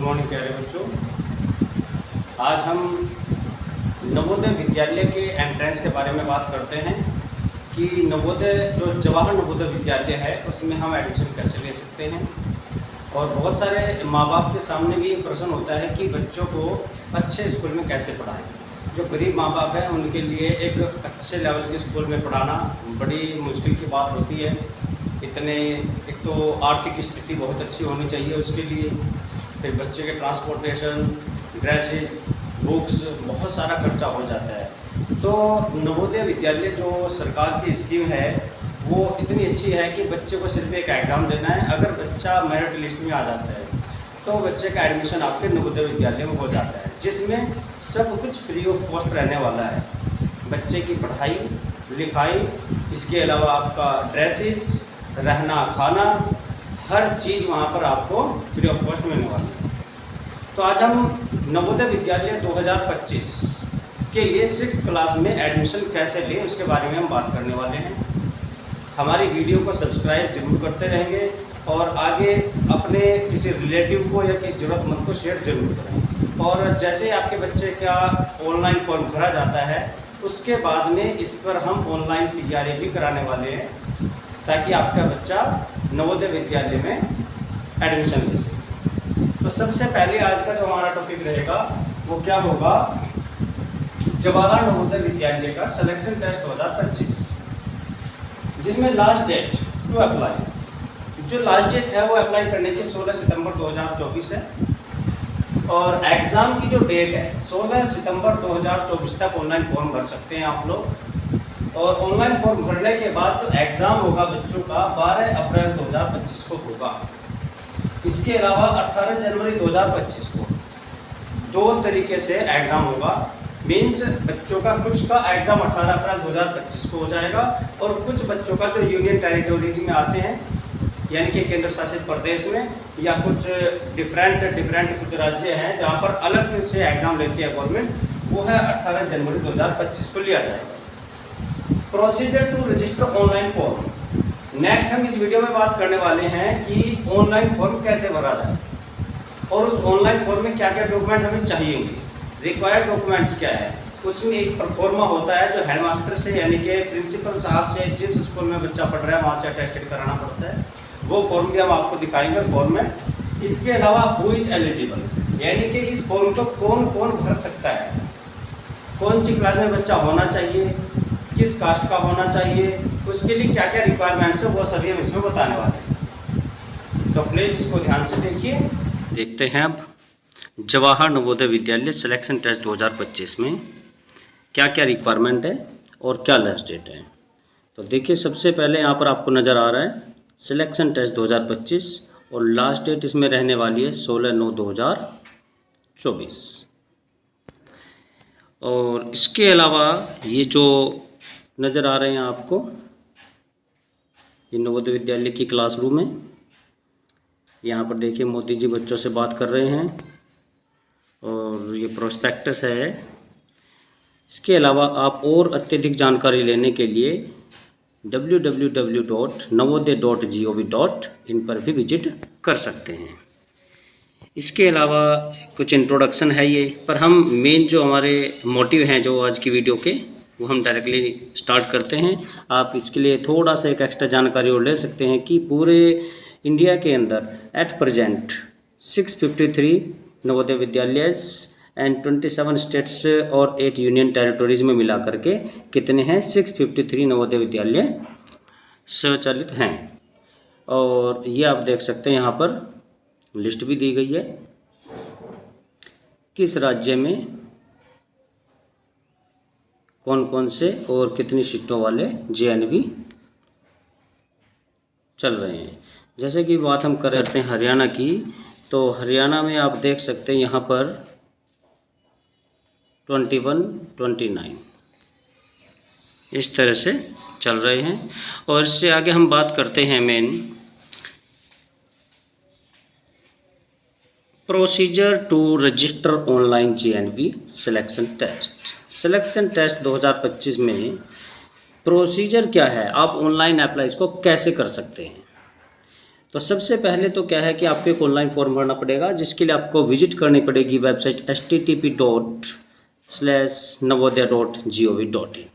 Morning प्यारे बच्चों। आज हम नवोदय विद्यालय के एंट्रेंस के बारे में बात करते हैं कि नवोदय जो जवाहर नवोदय विद्यालय है उसमें हम एडमिशन कैसे ले सकते हैं। और बहुत सारे माँ बाप के सामने भी ये प्रश्न होता है कि बच्चों को अच्छे स्कूल में कैसे पढ़ाएं। जो गरीब माँ बाप हैं उनके लिए एक अच्छे लेवल के स्कूल में पढ़ाना बड़ी मुश्किल की बात होती है। एक तो आर्थिक स्थिति बहुत अच्छी होनी चाहिए उसके लिए, फिर बच्चे के ट्रांसपोर्टेशन, ड्रेसेज, बुक्स, बहुत सारा खर्चा हो जाता है। तो नवोदय विद्यालय जो सरकार की स्कीम है वो इतनी अच्छी है कि बच्चे को सिर्फ एक एग्ज़ाम देना है। अगर बच्चा मेरिट लिस्ट में आ जाता है तो बच्चे का एडमिशन आपके नवोदय विद्यालय में हो जाता है, जिसमें सब कुछ फ्री ऑफ कॉस्ट रहने वाला है। बच्चे की पढ़ाई लिखाई, इसके अलावा आपका ड्रेसेस, रहना खाना, हर चीज़ वहाँ पर आपको फ्री ऑफ कॉस्ट मिलने वाली है। तो आज हम नवोदय विद्यालय 2025 के लिए 6th क्लास में एडमिशन कैसे लें उसके बारे में हम बात करने वाले हैं। हमारी वीडियो को सब्सक्राइब जरूर करते रहेंगे और आगे अपने किसी रिलेटिव को या किसी ज़रूरतमंद को शेयर जरूर करें। और जैसे आपके बच्चे का ऑनलाइन फॉर्म भरा जाता है उसके बाद में इस पर हम ऑनलाइन तैयारी भी कराने वाले हैं ताकि आपका बच्चा नवोदय विद्यालय में एडमिशन ले सके। तो सबसे पहले आज का जो हमारा टॉपिक रहेगा वो क्या होगा, जवाहर नवोदय विद्यालय का सिलेक्शन टेस्ट 2025, जिसमें लास्ट डेट टू अप्लाई, जो लास्ट डेट है वो अप्लाई करने की 16 सितंबर 2024 है। और एग्ज़ाम की जो डेट है 16 सितंबर 2024 तक ऑनलाइन फॉर्म भर सकते हैं आप लोग। और ऑनलाइन फॉर्म भरने के बाद जो एग्ज़ाम होगा बच्चों का 12 अप्रैल 2025 को होगा। इसके अलावा 18 जनवरी 2025 को 2 तरीके से एग्ज़ाम होगा। मीन्स बच्चों का कुछ का एग्ज़ाम 18 अप्रैल 2025 को हो जाएगा और कुछ बच्चों का जो यूनियन टेरिटोरीज में आते हैं यानी कि केंद्र शासित प्रदेश में या कुछ डिफरेंट कुछ राज्य हैं जहाँ पर अलग से एग्ज़ाम लेती है गवर्नमेंट, वो है 18 जनवरी 2025 को लिया जाएगा। Procedure to register online form. Next हम इस वीडियो में बात करने वाले हैं कि ऑनलाइन फॉर्म कैसे भरा जाए और उस ऑनलाइन फॉर्म में क्या क्या डॉक्यूमेंट हमें चाहिएंगे, रिक्वायर्ड डॉक्यूमेंट्स क्या है। उसमें एक परफॉर्मा होता है जो हेडमास्टर से यानी कि प्रिंसिपल साहब से जिस स्कूल में बच्चा पढ़ रहा है वहाँ से अटेस्टेड कराना पड़ता है। वो फॉर्म भी हम आपको दिखाएंगे फॉर्म में। इसके अलावा हु इज़ एलिजिबल, यानी कि इस फॉर्म को कौन कौन भर सकता है, कौन सी क्लास में बच्चा होना चाहिए, किस कास्ट का होना चाहिए, उसके लिए क्या क्या रिक्वायरमेंट्स है, वो सभी हम इसमें बताने वाले हैं। तो प्लीज़ इसको ध्यान से देखिए। देखते हैं अब जवाहर नवोदय विद्यालय सिलेक्शन टेस्ट 2025 में क्या क्या रिक्वायरमेंट है और क्या लास्ट डेट है। तो देखिए सबसे पहले यहाँ पर आपको नज़र आ रहा है सिलेक्शन टेस्ट 2025 और लास्ट डेट इसमें रहने वाली है 16/9/2024। और इसके अलावा ये जो नज़र आ रहे हैं आपको ये नवोदय विद्यालय की क्लासरूम है। यहाँ पर देखिए मोदी जी बच्चों से बात कर रहे हैं और ये प्रोस्पेक्टस है। इसके अलावा आप और अत्यधिक जानकारी लेने के लिए www.navodaya.gov.in पर भी विजिट कर सकते हैं। इसके अलावा कुछ इंट्रोडक्शन है ये, पर हम मेन जो हमारे मोटिव हैं जो आज की वीडियो के वो हम डायरेक्टली स्टार्ट करते हैं। आप इसके लिए थोड़ा सा एक एक्स्ट्रा जानकारी और ले सकते हैं कि पूरे इंडिया के अंदर at present 653 Navodaya Vidyalaya and 27 states और 8 यूनियन टेरिटोरीज में मिला करके कितने हैं 653 नवोदय विद्यालय संचालित हैं। और ये आप देख सकते हैं यहाँ पर लिस्ट भी दी गई है किस राज्य में कौन कौन से और कितनी सीटों वाले JNV चल रहे हैं। जैसे कि बात हम करते हैं हरियाणा की, तो हरियाणा में आप देख सकते हैं यहाँ पर 21, 29 इस तरह से चल रहे हैं। और इससे आगे हम बात करते हैं main procedure to register online JNV selection test. Selection test 2025 में प्रोसीजर क्या है, आप ऑनलाइन अप्लाई इसको कैसे कर सकते हैं। तो सबसे पहले तो क्या है कि आपको एक ऑनलाइन फॉर्म भरना पड़ेगा, जिसके लिए आपको विजिट करनी पड़ेगी वेबसाइट http://navodaya.gov.in।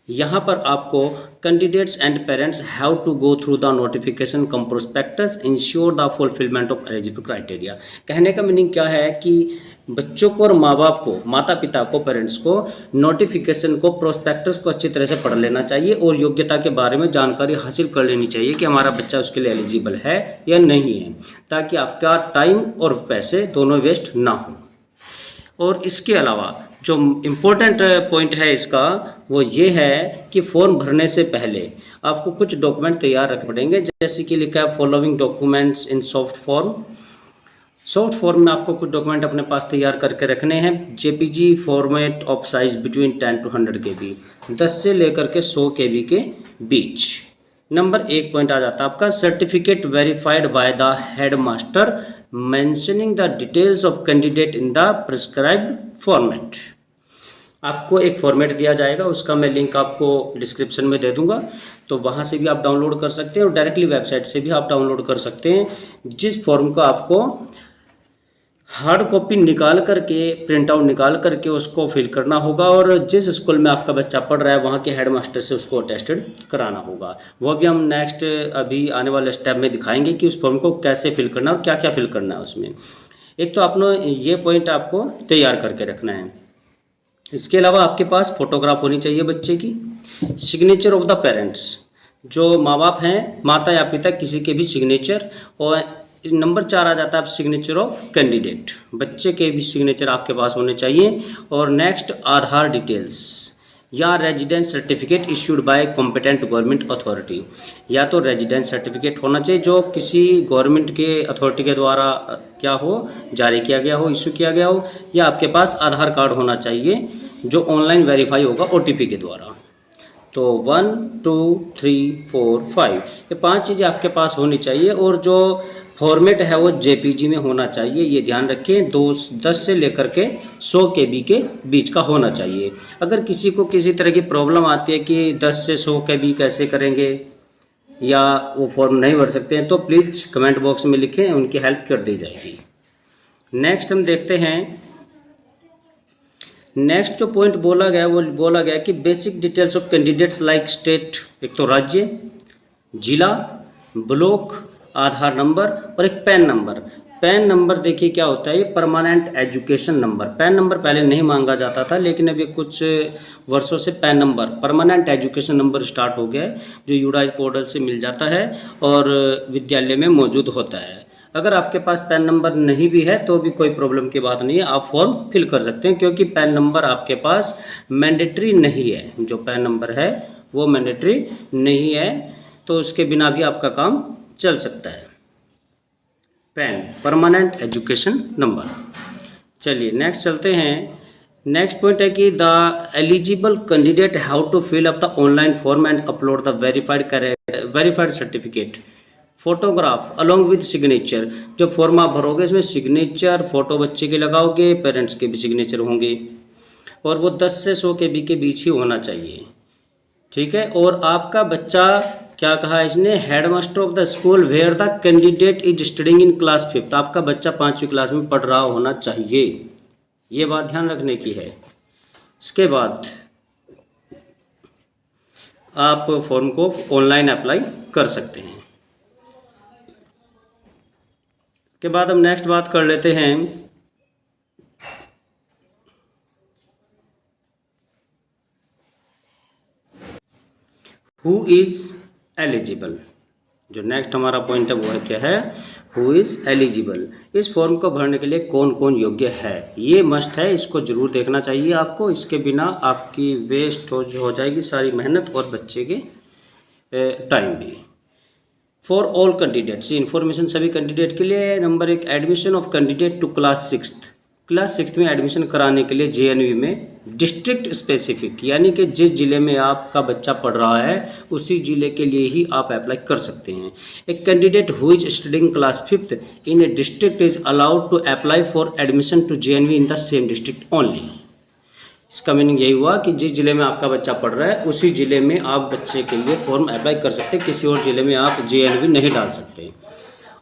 यहाँ पर आपको candidates and parents have to go through the notification cum prospectus ensure the fulfilment of eligible criteria. कहने का मीनिंग क्या है कि बच्चों को और माँ बाप को, माता पिता को, पेरेंट्स को नोटिफिकेशन को, प्रोस्पेक्टस को अच्छी तरह से पढ़ लेना चाहिए और योग्यता के बारे में जानकारी हासिल कर लेनी चाहिए कि हमारा बच्चा उसके लिए एलिजिबल है या नहीं है, ताकि आपका टाइम और पैसे दोनों वेस्ट ना हो। और इसके अलावा जो इम्पोर्टेंट पॉइंट है इसका वो ये है कि फॉर्म भरने से पहले आपको कुछ डॉक्यूमेंट तैयार रखने पड़ेंगे, जैसे कि लिखा है following documents in soft form. Soft form में आपको कुछ डॉक्यूमेंट अपने पास तैयार करके रखने हैं। JPG format of size between 10 to 100 KB, 10 से लेकर के 100 KB के बीच। नंबर 1 पॉइंट आ जाता है आपका certificate verified by the head master mentioning the details of candidate in the prescribed format. आपको एक फॉर्मेट दिया जाएगा, उसका मैं लिंक आपको डिस्क्रिप्शन में दे दूंगा, तो वहाँ से भी आप डाउनलोड कर सकते हैं और डायरेक्टली वेबसाइट से भी आप डाउनलोड कर सकते हैं। जिस फॉर्म को आपको हार्ड कॉपी निकाल करके, प्रिंट आउट निकाल करके उसको फिल करना होगा और जिस स्कूल में आपका बच्चा पढ़ रहा है वहाँ के हेडमास्टर से उसको अटेस्टेड कराना होगा। वो भी हम नेक्स्ट अभी आने वाले स्टेप में दिखाएंगे कि उस फॉर्म को कैसे फिल करना है और क्या क्या फिल करना है उसमें। एक तो आपने ये पॉइंट आपको तैयार करके रखना है। इसके अलावा आपके पास फोटोग्राफ होनी चाहिए बच्चे की, सिग्नेचर ऑफ द पेरेंट्स, जो माँ बाप हैं, माता या पिता, किसी के भी सिग्नेचर। और नंबर 4 आ जाता है सिग्नेचर ऑफ कैंडिडेट, बच्चे के भी सिग्नेचर आपके पास होने चाहिए। और नेक्स्ट आधार डिटेल्स या residence certificate issued by competent government authority, या तो रेजिडेंस सर्टिफिकेट होना चाहिए जो किसी गवर्नमेंट के अथॉरिटी के द्वारा क्या हो, जारी किया गया हो, इशू किया गया हो, या आपके पास आधार कार्ड होना चाहिए जो ऑनलाइन वेरीफाई होगा OTP के द्वारा। तो 1 2 3 4 5 ये 5 चीज़ें आपके पास होनी चाहिए। और जो फॉर्मेट है वो JPG में होना चाहिए, ये ध्यान रखें। 10 से लेकर के 100 KB के बीच का होना चाहिए। अगर किसी को किसी तरह की प्रॉब्लम आती है कि 10 से 100 KB कैसे करेंगे या वो फॉर्म नहीं भर सकते हैं, तो प्लीज़ कमेंट बॉक्स में लिखें, उनकी हेल्प कर दी जाएगी। नेक्स्ट हम देखते हैं, नेक्स्ट जो पॉइंट बोला गया वो बोला गया कि basic details of candidates like state, एक तो राज्य, जिला, ब्लॉक, आधार नंबर और एक पैन नंबर। पैन नंबर देखिए क्या होता है, ये permanent education number. Pan number पहले नहीं मांगा जाता था, लेकिन अभी कुछ वर्षों से pan number, permanent education number start हो गया है, जो यूडाइज पोर्टल से मिल जाता है और विद्यालय में मौजूद होता है। अगर आपके पास पैन नंबर नहीं भी है तो भी कोई प्रॉब्लम की बात नहीं है, आप फॉर्म फिल कर सकते हैं, क्योंकि पैन नंबर आपके पास मैंडेटरी नहीं है। जो पैन नंबर है वो मैंडेटरी नहीं है, तो उसके बिना भी आपका काम चल सकता है। PAN, permanent education number. चलिए नेक्स्ट चलते हैं। नेक्स्ट पॉइंट है कि the eligible candidate have to fill up the online form and upload the verified certificate photograph along with signature. जो फॉर्म आप भरोगे इसमें सिग्नेचर, फोटो बच्चे के लगाओगे, पेरेंट्स के भी सिग्नेचर होंगे और वो 10 से 100 KB के बीच ही होना चाहिए, ठीक है। और आपका बच्चा, क्या कहा इसने, headmaster of the school where the candidate is studying in class 5th, आपका बच्चा 5वीं क्लास में पढ़ रहा होना चाहिए, ये बात ध्यान रखने की है। इसके बाद आप फॉर्म को ऑनलाइन अप्लाई कर सकते हैं। के बाद हम नेक्स्ट बात कर लेते हैं हु इज़ एलिजिबल। जो नेक्स्ट हमारा पॉइंट है वो है क्या है, हु इज़ एलिजिबल। इस फॉर्म को भरने के लिए कौन कौन योग्य है, ये मस्ट है, इसको ज़रूर देखना चाहिए आपको। इसके बिना आपकी वेस्ट हो जाएगी सारी मेहनत और बच्चे के टाइम भी। फॉर ऑल कैंडिडेट्स, ये इन्फॉर्मेशन सभी कैंडिडेट के लिए। Number 1, admission of candidate to class 6th, class 6th में एडमिशन कराने के लिए JNV में डिस्ट्रिक्ट स्पेसिफिक, यानी कि जिस ज़िले में आपका बच्चा पढ़ रहा है उसी ज़िले के लिए ही आप अप्लाई कर सकते हैं। एक candidate who is studying class 5th in a district is allowed to apply for admission to JNV in the same district only. इसका मीनिंग यही हुआ कि जिस ज़िले में आपका बच्चा पढ़ रहा है उसी ज़िले में आप बच्चे के लिए फॉर्म अप्लाई कर सकते हैं, किसी और ज़िले में आप JNV नहीं डाल सकते।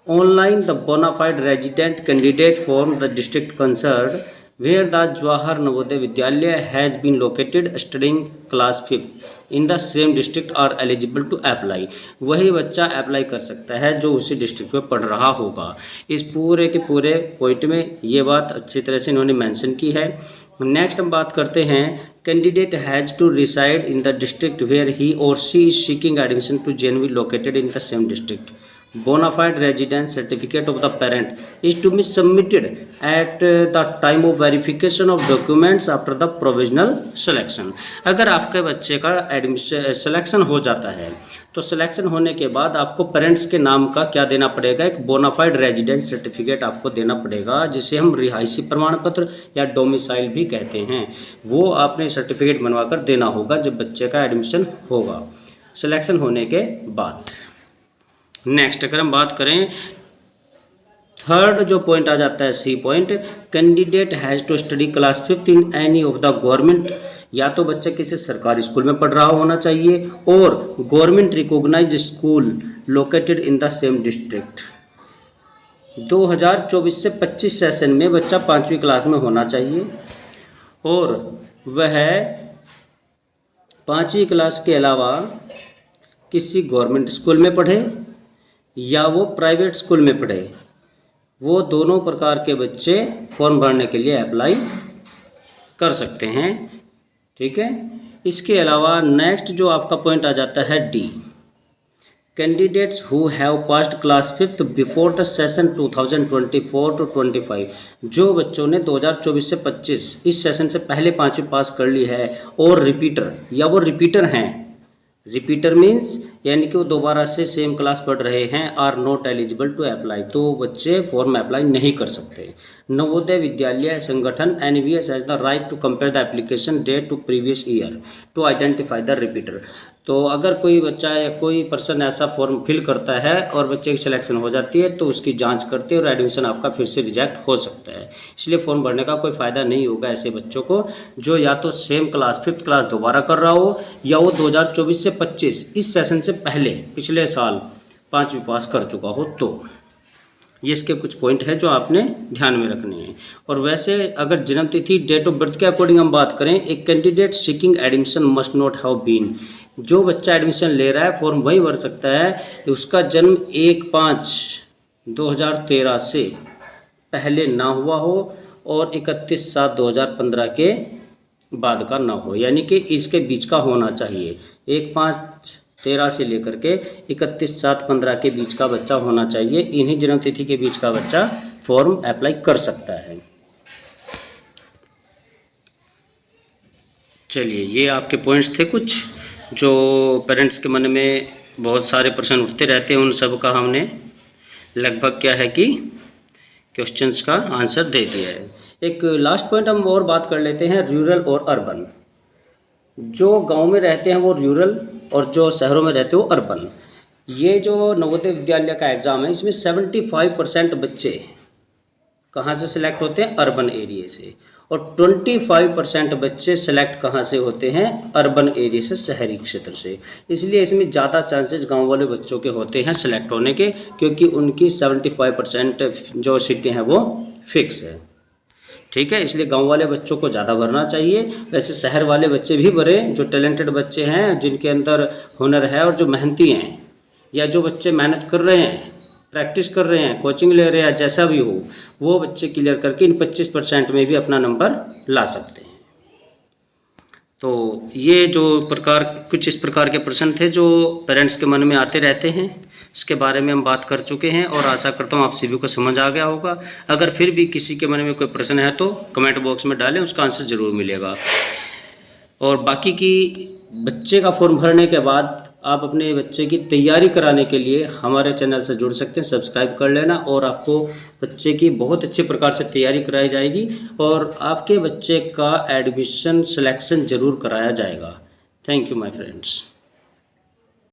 Online, the bona fide resident candidate from the district concerned where the Jawahar Navodaya Vidyalaya has been located studying class 5th in the same district are eligible to apply. वही बच्चा अप्लाई कर सकता है जो उसी डिस्ट्रिक्ट में पढ़ रहा होगा। इस पूरे के पूरे पॉइंट में ये बात अच्छी तरह से इन्होंने मेंशन की है। नेक्स्ट हम बात करते हैं, candidate has to reside in the district where he और she is seeking admission to JNV located in the same district. Bona fide residence certificate of the parent is to be submitted at the time of verification of documents after the provisional selection. अगर आपके बच्चे का admission selection हो जाता है तो selection होने के बाद आपको पेरेंट्स के नाम का क्या देना पड़ेगा, एक बोनाफाइड रेजिडेंस सर्टिफिकेट आपको देना पड़ेगा, जिसे हम रिहायशी प्रमाण पत्र या डोमिसाइल भी कहते हैं। वो आपने सर्टिफिकेट बनवाकर देना होगा जब बच्चे का एडमिशन होगा सिलेक्शन होने के बाद। नेक्स्ट अगर हम बात करें, थर्ड जो पॉइंट आ जाता है see point, candidate has to study class 5th in any of the government, या तो बच्चा किसी सरकारी स्कूल में पढ़ रहा होना चाहिए और government recognized school located in the same district. 2024 से 25 सेशन में बच्चा 5वीं क्लास में होना चाहिए और वह 5वीं क्लास के अलावा किसी गवर्नमेंट स्कूल में पढ़े या वो प्राइवेट स्कूल में पढ़े। वो दोनों प्रकार के बच्चे फॉर्म भरने के लिए अप्लाई कर सकते हैं। ठीक है, इसके अलावा नेक्स्ट जो आपका पॉइंट आ जाता है D, candidates who have passed class 5th before the session 2024 to 25, जो बच्चों ने 2024 से 25 इस सेशन से पहले 5वीं पास कर ली है और रिपीटर या वो रिपीटर हैं, रिपीटर मीन्स यानी कि वो दोबारा से सेम क्लास पढ़ रहे हैं, are not eligible to apply, तो बच्चे फॉर्म अप्लाई नहीं कर सकते। Navodaya Vidyalaya Sangathan NVS has the right to compare the application date to previous year to identify the repeater. तो अगर कोई बच्चा या कोई पर्सन ऐसा फॉर्म फिल करता है और बच्चे की सिलेक्शन हो जाती है तो उसकी जांच करते हैं और एडमिशन आपका फिर से रिजेक्ट हो सकता है। इसलिए फॉर्म भरने का कोई फ़ायदा नहीं होगा ऐसे बच्चों को जो या तो सेम क्लास 5th क्लास दोबारा कर रहा हो या वो 2024 से 25 इस सेशन से पहले पिछले साल 5वीं पास कर चुका हो। तो ये इसके कुछ पॉइंट है जो आपने ध्यान में रखने हैं। और वैसे अगर जन्म तिथि डेट ऑफ बर्थ के अकॉर्डिंग हम बात करें, एक candidate seeking admission must not have been, जो बच्चा एडमिशन ले रहा है फॉर्म वही भर सकता है कि उसका जन्म 1/5/2013 से पहले ना हुआ हो और 31/7/2015 के बाद का ना हो, यानी कि इसके बीच का होना चाहिए। 1/5/13 से लेकर के 31/7/15 के बीच का बच्चा होना चाहिए। इन्हीं जन्म तिथि के बीच का बच्चा फॉर्म अप्लाई कर सकता है। चलिए, ये आपके पॉइंट्स थे कुछ जो पेरेंट्स के मन में बहुत सारे प्रश्न उठते रहते हैं, उन सब का हमने लगभग क्या है कि क्वेश्चंस का आंसर दे दिया है। एक लास्ट पॉइंट हम और बात कर लेते हैं, रूरल और अर्बन। जो गांव में रहते हैं वो रूरल और जो शहरों में रहते हैं वो अर्बन। ये जो नवोदय विद्यालय का एग्ज़ाम है इसमें 75% बच्चे कहाँ से सिलेक्ट होते हैं, अर्बन एरिया से, और 25% बच्चे सेलेक्ट कहाँ से होते हैं, अर्बन एरिया से, शहरी क्षेत्र से। इसलिए इसमें ज़्यादा चांसेस गांव वाले बच्चों के होते हैं सेलेक्ट होने के, क्योंकि उनकी 75% जो सीटें हैं वो फिक्स है। ठीक है, इसलिए गांव वाले बच्चों को ज़्यादा भरना चाहिए। वैसे शहर वाले बच्चे भी भरें, जो टैलेंटेड बच्चे हैं, जिनके अंदर हुनर है और जो मेहनती हैं, या जो बच्चे मेहनत कर रहे हैं, प्रैक्टिस कर रहे हैं, कोचिंग ले रहे हैं, जैसा भी हो, वो बच्चे क्लियर करके इन 25% में भी अपना नंबर ला सकते हैं। तो ये जो प्रकार कुछ इस प्रकार के प्रश्न थे जो पेरेंट्स के मन में आते रहते हैं, इसके बारे में हम बात कर चुके हैं और आशा करता हूँ आप सभी को समझ आ गया होगा। अगर फिर भी किसी के मन में कोई प्रश्न है तो कमेंट बॉक्स में डालें, उसका आंसर ज़रूर मिलेगा। और बाकी की बच्चे का फॉर्म भरने के बाद आप अपने बच्चे की तैयारी कराने के लिए हमारे चैनल से जुड़ सकते हैं, सब्सक्राइब कर लेना और आपको बच्चे की बहुत अच्छे प्रकार से तैयारी कराई जाएगी और आपके बच्चे का एडमिशन सिलेक्शन ज़रूर कराया जाएगा। Thank you my friends.